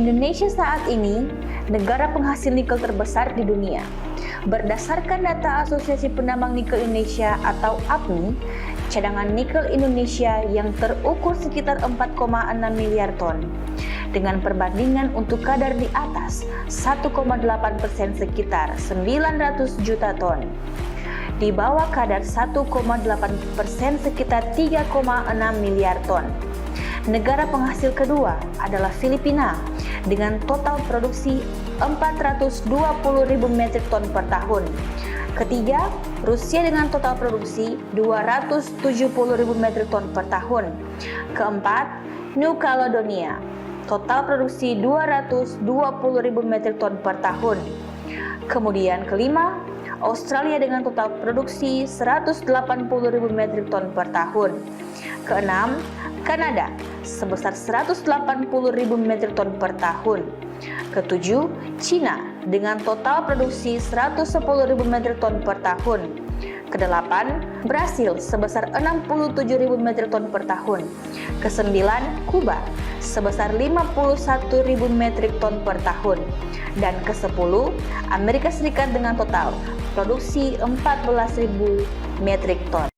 Indonesia saat ini negara penghasil nikel terbesar di dunia. Berdasarkan data Asosiasi Penambang Nikel Indonesia atau APNI, cadangan nikel Indonesia yang terukur sekitar 4,6 miliar ton, dengan perbandingan untuk kadar di atas 1,8% sekitar 900 juta ton. Di bawah kadar 1,8% sekitar 3,6 miliar ton. Negara penghasil kedua adalah Filipina dengan total produksi 420.000 metrik ton per tahun. Ketiga, Rusia dengan total produksi 270.000 metrik ton per tahun. Keempat, New Caledonia, total produksi 220.000 metrik ton per tahun. Kemudian kelima, Australia dengan total produksi 180.000 metrik ton per tahun. Keenam, Kanada sebesar 180.000 metrik ton per tahun. Ketujuh, Cina dengan total produksi 110.000 metrik ton per tahun. Kedelapan, Brasil sebesar 67.000 metrik ton per tahun. Kesembilan, Kuba sebesar 51.000 metrik ton per tahun. Dan kesepuluh, Amerika Serikat dengan total produksi 14.000 metrik ton.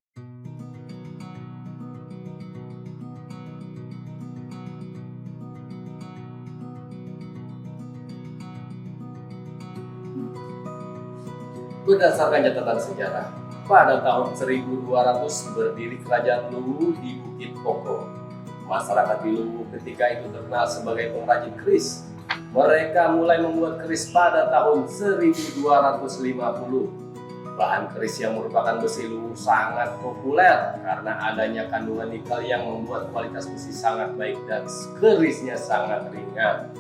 Berdasarkan catatan sejarah, pada tahun 1200 berdiri Kerajaan Luwu di Bukit Koko. Masyarakat di Luwu ketika itu terkenal sebagai pengrajin keris. Mereka mulai membuat keris pada tahun 1250. Bahan keris yang merupakan besi Luwu sangat populer karena adanya kandungan nikel yang membuat kualitas besi sangat baik dan kerisnya sangat ringan.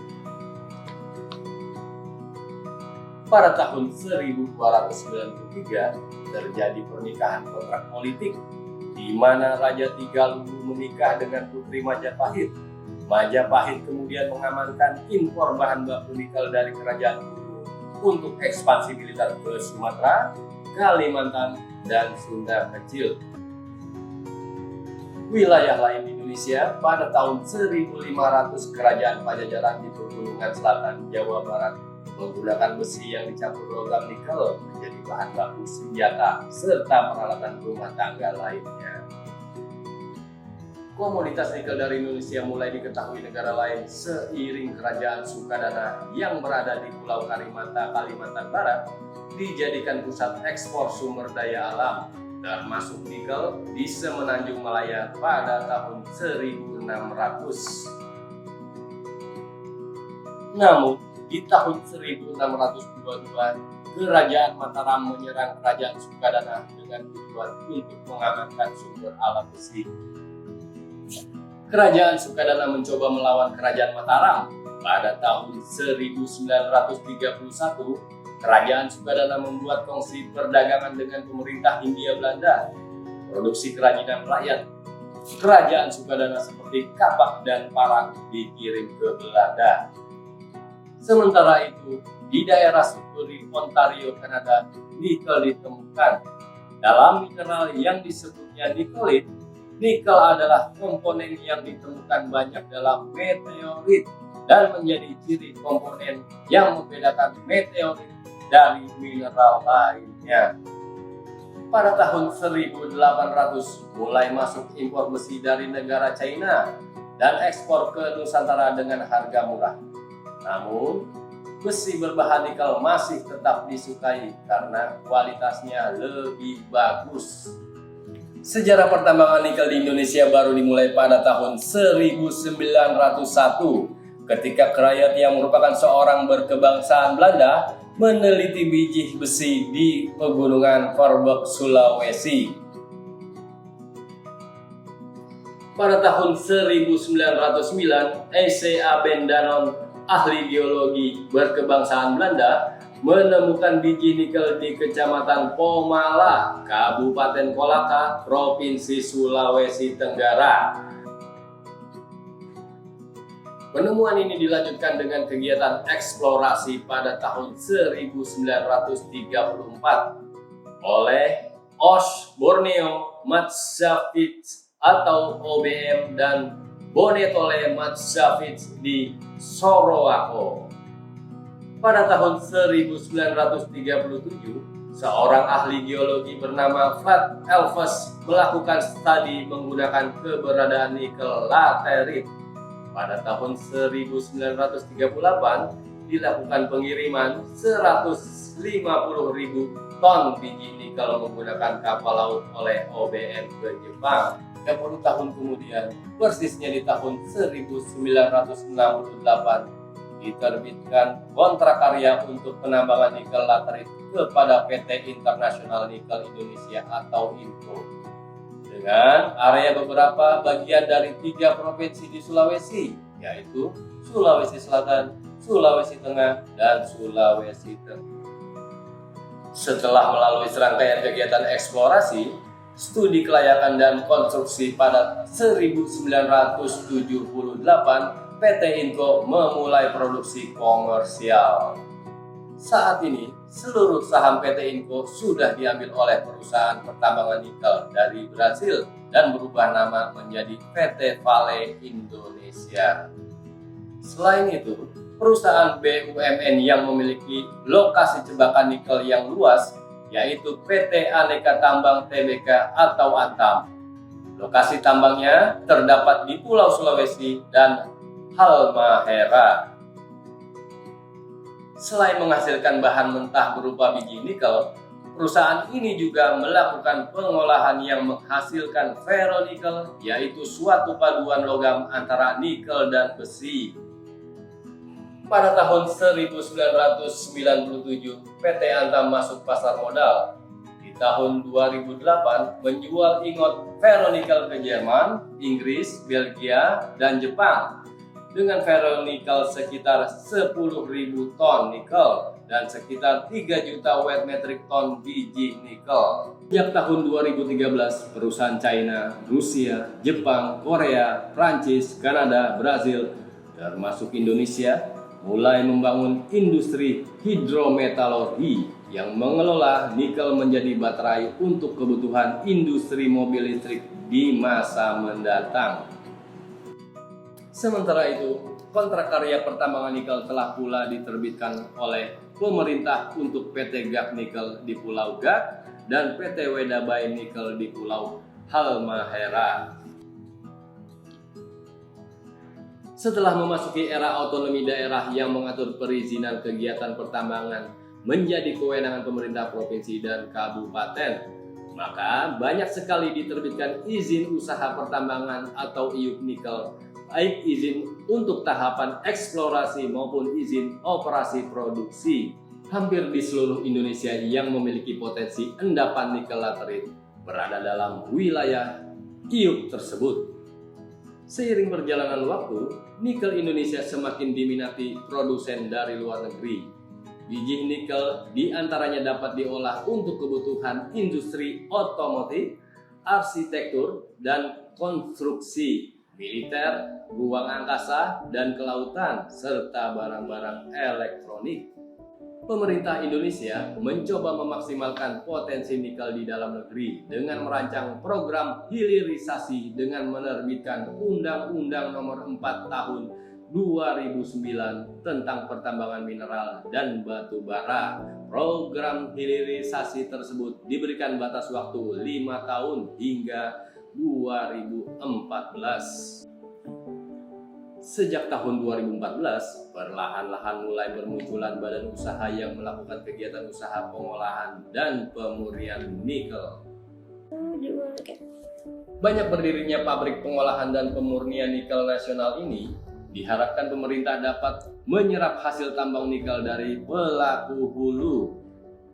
Pada tahun 1293 terjadi pernikahan kontrak politik di mana Raja Tiga Luwu menikah dengan Putri Majapahit. Majapahit kemudian mengamankan impor bahan baku nikel dari Kerajaan Luwu untuk ekspansi militer ke Sumatera, Kalimantan, dan Sunda Kecil. Wilayah lain di Indonesia pada tahun 1500 Kerajaan Pajajaran di Pegunungan Selatan, Jawa Barat menggunakan besi yang dicampur logam nikel menjadi bahan baku senjata serta peralatan rumah tangga lainnya. Komoditas nikel dari Indonesia mulai diketahui negara lain seiring Kerajaan Sukadana yang berada di Pulau Karimata, Kalimantan Barat dijadikan pusat ekspor sumber daya alam, termasuk nikel di Semenanjung Malaya pada tahun 1600. Namun, di tahun 1622, Kerajaan Mataram menyerang Kerajaan Sukadana dengan tujuan untuk mengamankan sumber alam besi. Kerajaan Sukadana mencoba melawan Kerajaan Mataram. Pada tahun 1931, Kerajaan Sukadana membuat kongsi perdagangan dengan pemerintah Hindia Belanda. Produksi kerajinan rakyat Kerajaan Sukadana seperti kapak dan parang dikirim ke Belanda. Sementara itu, di daerah Sudbury, Ontario, Kanada, nikel ditemukan. Dalam mineral yang disebutnya nikelit, nikel adalah komponen yang ditemukan banyak dalam meteorit dan menjadi ciri komponen yang membedakan meteorit dari mineral lainnya. Pada tahun 1800 mulai masuk impor besi dari negara China dan ekspor ke Nusantara dengan harga murah. Namun, besi berbahan nikel masih tetap disukai karena kualitasnya lebih bagus. Sejarah pertambangan nikel di Indonesia baru dimulai pada tahun 1901 ketika Krayot yang merupakan seorang berkebangsaan Belanda meneliti biji besi di Pegunungan Forbach, Sulawesi. Pada tahun 1909, E.C.A. Bendanon, ahli geologi berkebangsaan Belanda, menemukan biji nikel di Kecamatan Pomala, Kabupaten Kolaka, Provinsi Sulawesi Tenggara. Penemuan ini dilanjutkan dengan kegiatan eksplorasi pada tahun 1934 oleh Osh Borneo Matsavit atau OBM dan Bonetole Matsavich di Sorowako. Pada tahun 1937, seorang ahli geologi bernama Vlad Elves melakukan studi menggunakan keberadaan nikel laterit. Pada tahun 1938 dilakukan pengiriman 150.000 ton biji nikel menggunakan kapal laut oleh OBN ke Jepang. 30 tahun kemudian, persisnya di tahun 1968, diterbitkan kontrak karya untuk penambangan nikel laterit kepada PT Internasional Nikel Indonesia atau INCO dengan area beberapa bagian dari 3 provinsi di Sulawesi, yaitu Sulawesi Selatan, Sulawesi Tengah, dan Sulawesi Tenggara. Setelah melalui serangkaian kegiatan eksplorasi, studi kelayakan dan konstruksi pada 1978, PT INCO memulai produksi komersial. Saat ini, seluruh saham PT INCO sudah diambil oleh perusahaan pertambangan nikel dari Brasil dan berubah nama menjadi PT Vale Indonesia. Selain itu, perusahaan BUMN yang memiliki lokasi cebakan nikel yang luas, yaitu PT Aneka Tambang Tbk atau ANTAM. Lokasi tambangnya terdapat di Pulau Sulawesi dan Halmahera. Selain menghasilkan bahan mentah berupa biji nikel, perusahaan ini juga melakukan pengolahan yang menghasilkan ferronikel, yaitu suatu paduan logam antara nikel dan besi. Pada tahun 1997, PT Antam masuk pasar modal. Di tahun 2008, menjual ingot ferronikel ke Jerman, Inggris, Belgia, dan Jepang. Dengan ferronikel sekitar 10.000 ton nikel dan sekitar 3 juta wet metric ton biji nikel. Sejak tahun 2013, perusahaan China, Rusia, Jepang, Korea, Prancis, Kanada, Brazil, termasuk Indonesia, mulai membangun industri hidrometalurgi yang mengelola nikel menjadi baterai untuk kebutuhan industri mobil listrik di masa mendatang. Sementara itu, kontrak karya pertambangan nikel telah pula diterbitkan oleh pemerintah untuk PT Gag Nikel di Pulau Gag dan PT Wedabai Nikel di Pulau Halmahera. Setelah memasuki era otonomi daerah yang mengatur perizinan kegiatan pertambangan menjadi kewenangan pemerintah provinsi dan kabupaten, maka banyak sekali diterbitkan izin usaha pertambangan atau IUP nikel, baik izin untuk tahapan eksplorasi maupun izin operasi produksi. Hampir di seluruh Indonesia yang memiliki potensi endapan nikel laterit berada dalam wilayah IUP tersebut. Seiring perjalanan waktu, nikel Indonesia semakin diminati produsen dari luar negeri. Biji nikel diantaranya dapat diolah untuk kebutuhan industri otomotif, arsitektur, dan konstruksi, militer, ruang angkasa, dan kelautan, serta barang-barang elektronik. Pemerintah Indonesia mencoba memaksimalkan potensi nikel di dalam negeri dengan merancang program hilirisasi dengan menerbitkan Undang-Undang Nomor 4 Tahun 2009 tentang pertambangan mineral dan batu bara. Program hilirisasi tersebut diberikan batas waktu 5 tahun hingga 2014. Sejak tahun 2014, perlahan-lahan mulai bermunculan badan usaha yang melakukan kegiatan usaha pengolahan dan pemurnian nikel. Banyak berdirinya pabrik pengolahan dan pemurnian nikel nasional ini diharapkan pemerintah dapat menyerap hasil tambang nikel dari pelaku hulu.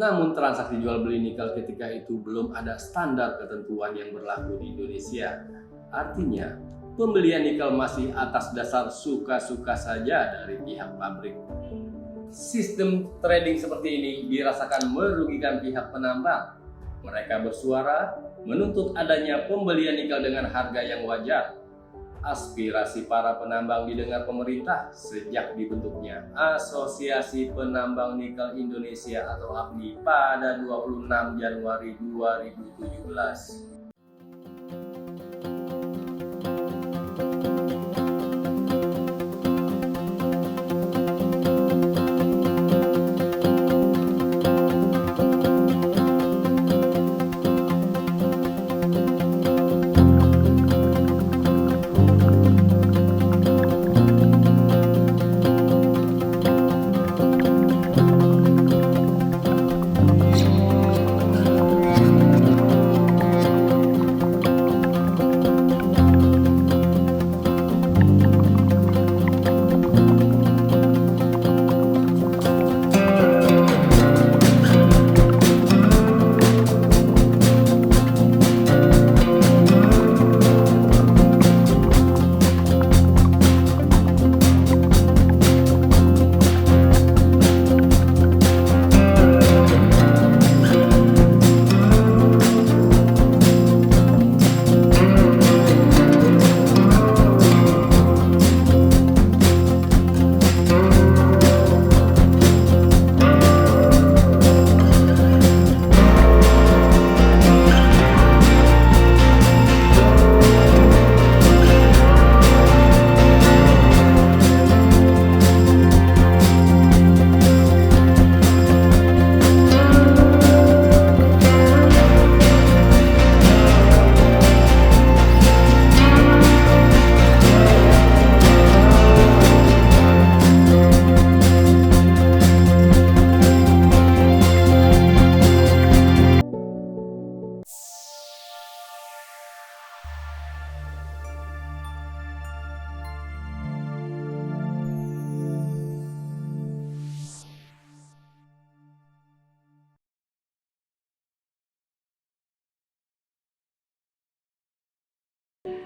Namun transaksi jual beli nikel ketika itu belum ada standar ketentuan yang berlaku di Indonesia. Artinya, pembelian nikel masih atas dasar suka-suka saja dari pihak pabrik. Sistem trading seperti ini dirasakan merugikan pihak penambang. Mereka bersuara menuntut adanya pembelian nikel dengan harga yang wajar. Aspirasi para penambang didengar pemerintah sejak dibentuknya Asosiasi Penambang Nikel Indonesia atau APNI pada 26 Januari 2017.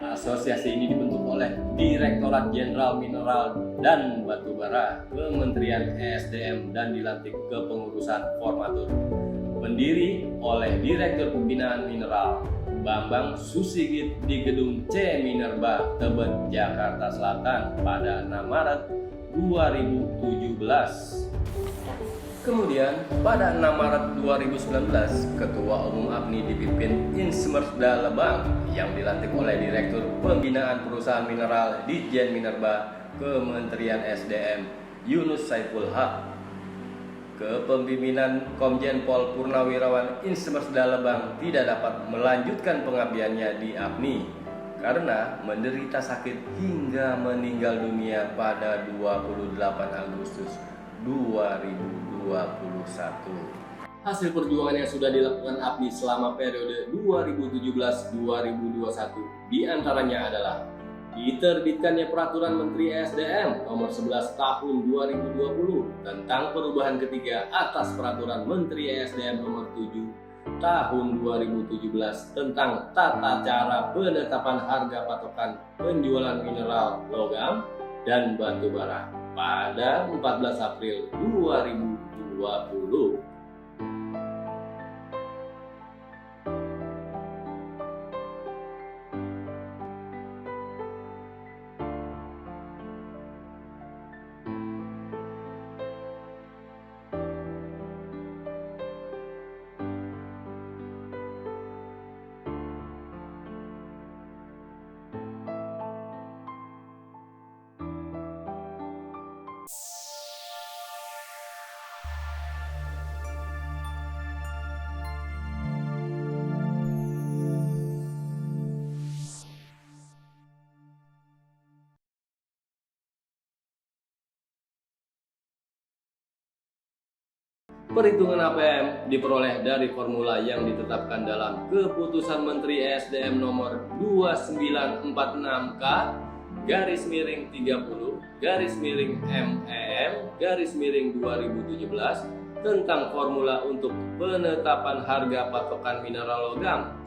Asosiasi ini dibentuk oleh Direktorat Jenderal Mineral dan Batubara, Kementerian ESDM, dan dilantik kepengurusan formatur. Pendiri oleh Direktur Pembinaan Mineral Bambang Susigit di Gedung C Minerba, Tebet, Jakarta Selatan pada 6 Maret 2017. Kemudian pada 6 Maret 2019, Ketua Umum APNI dipimpin Insmersda Lebang yang dilantik oleh Direktur Pembinaan Perusahaan Mineral Ditjen Minerba, Kementerian SDM, Yunus Saiful Haq. Kepemimpinan Komjen Pol Purnawirawan Insmersda Lebang tidak dapat melanjutkan pengabdiannya di APNI karena menderita sakit hingga meninggal dunia pada 28 Agustus 2021. Hasil perjuangan yang sudah dilakukan APNI selama periode 2017-2021 diantaranya adalah diterbitkannya Peraturan Menteri ESDM Nomor 11 Tahun 2020 tentang perubahan ketiga atas Peraturan Menteri ESDM Nomor 7 Tahun 2017 tentang tata cara penetapan harga patokan penjualan mineral logam dan batu bara pada 14 April 2020. Perhitungan APM diperoleh dari formula yang ditetapkan dalam Keputusan Menteri ESDM Nomor 2946K garis miring 30 garis miring MEM garis miring 2017 tentang formula untuk penetapan harga patokan mineral logam.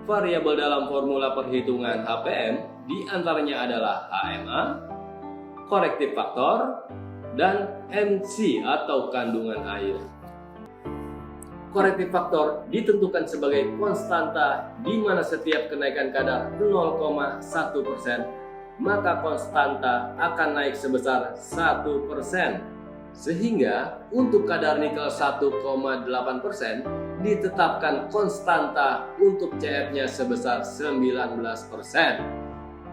Variabel dalam formula perhitungan HPM diantaranya adalah HMA, korektif faktor, dan MC atau kandungan air. Korektif faktor ditentukan sebagai konstanta di mana setiap kenaikan kadar 0,1%, maka konstanta akan naik sebesar 1%. Sehingga untuk kadar nikel 1,8% ditetapkan konstanta untuk CF-nya sebesar 19%.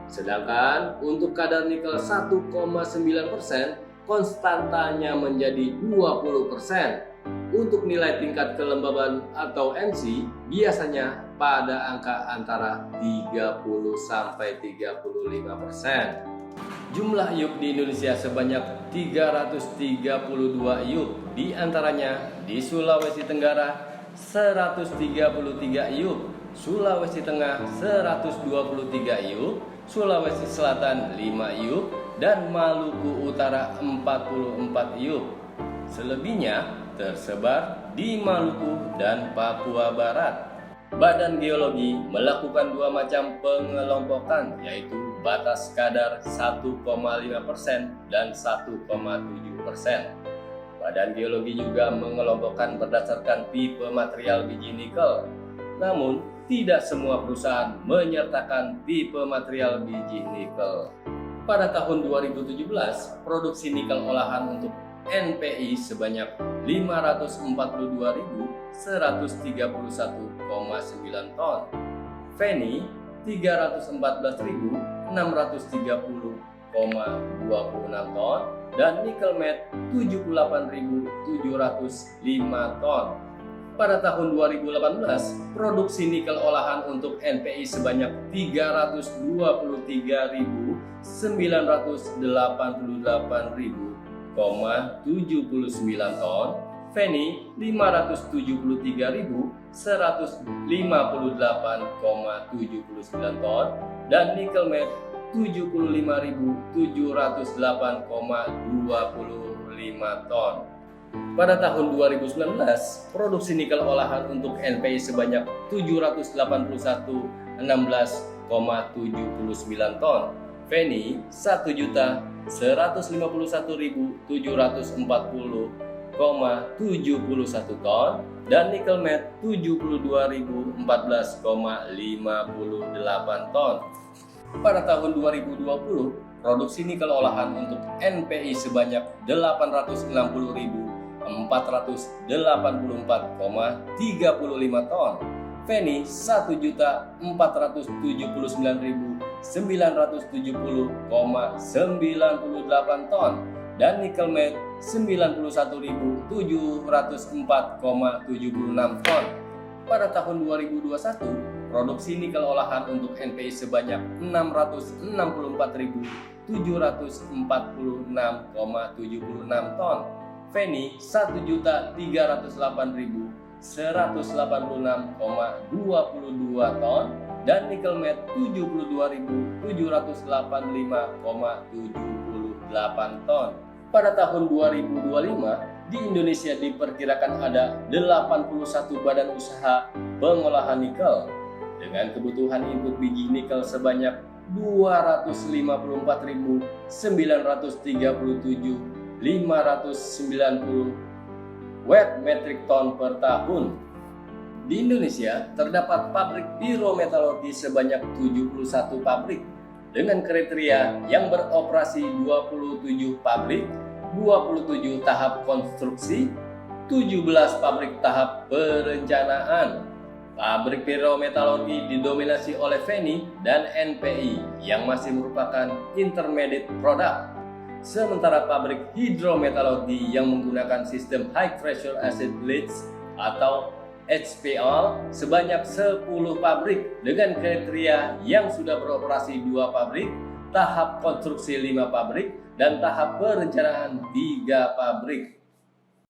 Sedangkan untuk kadar nikel 1,9% konstantanya menjadi 20%. Untuk nilai tingkat kelembaban atau MC biasanya pada angka antara 30-35%. Jumlah iup di Indonesia sebanyak 332 iup, di antaranya di Sulawesi Tenggara 133 iup, Sulawesi Tengah 123 iup, Sulawesi Selatan 5 iup, dan Maluku Utara 44 iup. Selebihnya tersebar di Maluku dan Papua Barat. Badan Geologi melakukan dua macam pengelompokan, yaitu batas kadar 1,5% dan 1,7%. Badan Geologi juga mengelompokkan berdasarkan tipe material biji nikel. Namun, tidak semua perusahaan menyertakan tipe material biji nikel. Pada tahun 2017, produksi nikel olahan untuk NPI sebanyak 542.131,9 ton, Feni 314.630,26 ton, dan nikel matte 78.705 ton. Pada tahun 2018, produksi nikel olahan untuk NPI sebanyak 323.988,79 ton, Feni 570.158,79 ton, dan nikel matte 75.708,25 ton. Pada tahun 2019, produksi nikel olahan untuk NPI sebanyak 781.16 ton. Feni 1.151.740,71 ton, dan nikel matte 72.014,58 ton. Pada tahun 2020, produksi nikel olahan untuk NPI sebanyak 860.484,35 ton, Feni 1.479.970,98 ton, dan nikel matte 91.704,76 ton. Pada tahun 2021, produksi nikel olahan untuk NPI sebanyak 664.746,76 ton, Feni 1.308.186,22 ton, dan nikel matte 72.785,78 ton. Pada tahun 2025, di Indonesia diperkirakan ada 81 badan usaha pengolahan nikel dengan kebutuhan input biji nikel sebanyak 254.937.590 wet metric ton per tahun. Di Indonesia terdapat pabrik pirometalurgi sebanyak 71 pabrik dengan kriteria yang beroperasi 27 pabrik, 27 tahap konstruksi, 17 pabrik tahap perencanaan. Pabrik pirometalurgi didominasi oleh Feni dan NPI yang masih merupakan intermediate product. Sementara pabrik hidrometalurgi yang menggunakan sistem high pressure acid leach atau HPL sebanyak 10 pabrik dengan kriteria yang sudah beroperasi 2 pabrik, tahap konstruksi 5 pabrik, dan tahap perencanaan 3 pabrik.